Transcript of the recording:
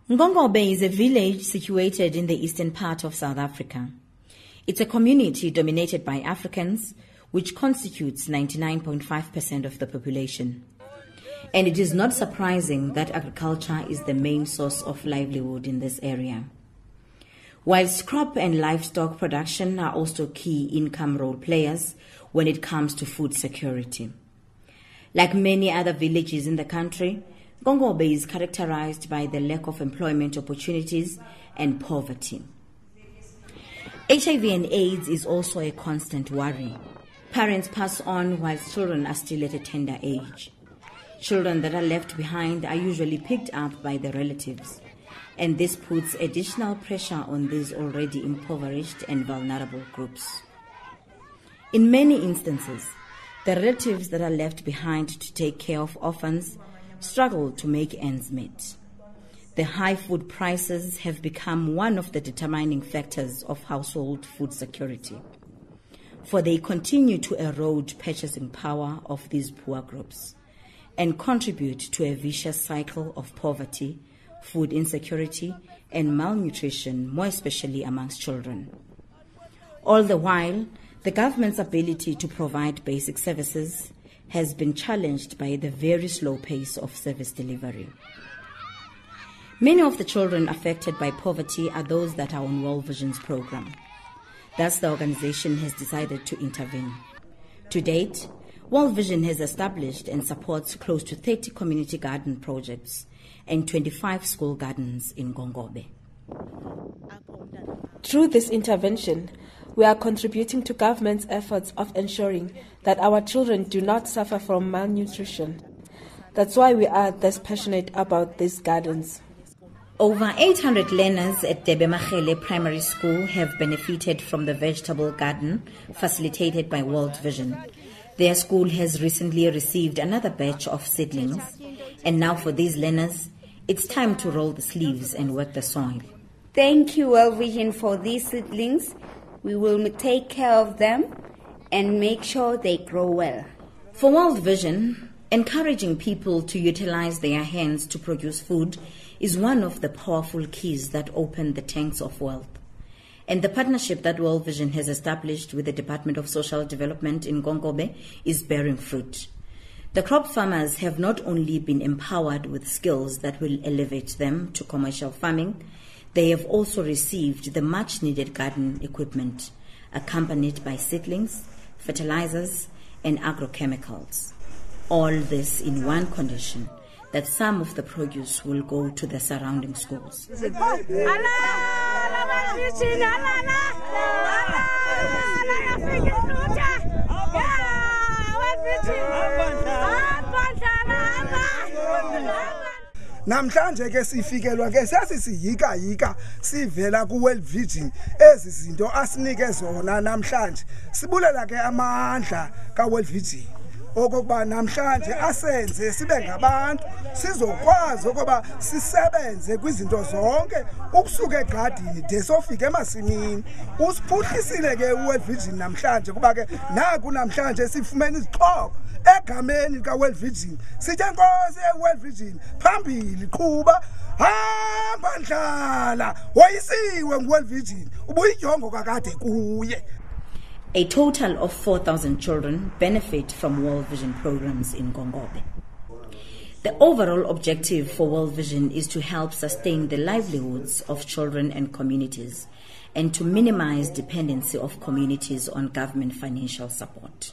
Ngongobe is a village situated in the eastern part of South Africa. It's a community dominated by Africans, which constitutes 99.5% of the population. And it is not surprising that agriculture is the main source of livelihood in this area. Whilst crop and livestock production are also key income role players when it comes to food security. Like many other villages in the country, Ngongobe is characterized by the lack of employment opportunities and poverty. HIV and AIDS is also a constant worry. Parents pass on whilst children are still at a tender age. Children that are left behind are usually picked up by their relatives, and this puts additional pressure on these already impoverished and vulnerable groups. In many instances, the relatives that are left behind to take care of orphans struggle to make ends meet. The high food prices have become one of the determining factors of household food security, for they continue to erode purchasing power of these poor groups and contribute to a vicious cycle of poverty, food insecurity, and malnutrition, more especially amongst children. All the while, the government's ability to provide basic services has been challenged by the very slow pace of service delivery. Many of the children affected by poverty are those that are on World Vision's program. Thus, the organization has decided to intervene. To date, World Vision has established and supports close to 30 community garden projects and 25 school gardens in Ngongobe. Through this intervention, we are contributing to government's efforts of ensuring that our children do not suffer from malnutrition. That's why we are thus passionate about these gardens. Over 800 learners at Debemachele Primary School have benefited from the vegetable garden facilitated by World Vision. Their school has recently received another batch of seedlings, and now for these learners, it's time to roll the sleeves and work the soil. Thank you, World Vision, for these seedlings. We will take care of them and make sure they grow well. For World Vision, encouraging people to utilize their hands to produce food is one of the powerful keys that open the tanks of wealth. And the partnership that World Vision has established with the Department of Social Development in Ngongobe is bearing fruit. The crop farmers have not only been empowered with skills that will elevate them to commercial farming, they have also received the much-needed garden equipment, accompanied by seedlings, fertilizers, and agrochemicals. All this in one condition, that some of the produce will go to the surrounding schools. Namhlanje ke sifikelwa ke sasisiyika sivela ku World Vision ezizinto asinike zona namhlanje sibulela ke amandla ka World Vision okokuba namhlanje asenze sibe ngabantu sizokwazi ukuba sisebenze kwizinto zonke ukusuka egadini de sofika emasimini usiphuhlisile ke uWorld Vision namhlanje kuba ke naku namhlanje sifumene izixhobo egameni ka World Vision sithi Nkosi eWorld Vision phambili qhuba hamba ndlala woyisiwe nguWorld Vision ubuyijongo kakade kuye. A total of 4,000 children benefit from World Vision programs in Ngongobe. The overall objective for World Vision is to help sustain the livelihoods of children and communities and to minimize dependency of communities on government financial support.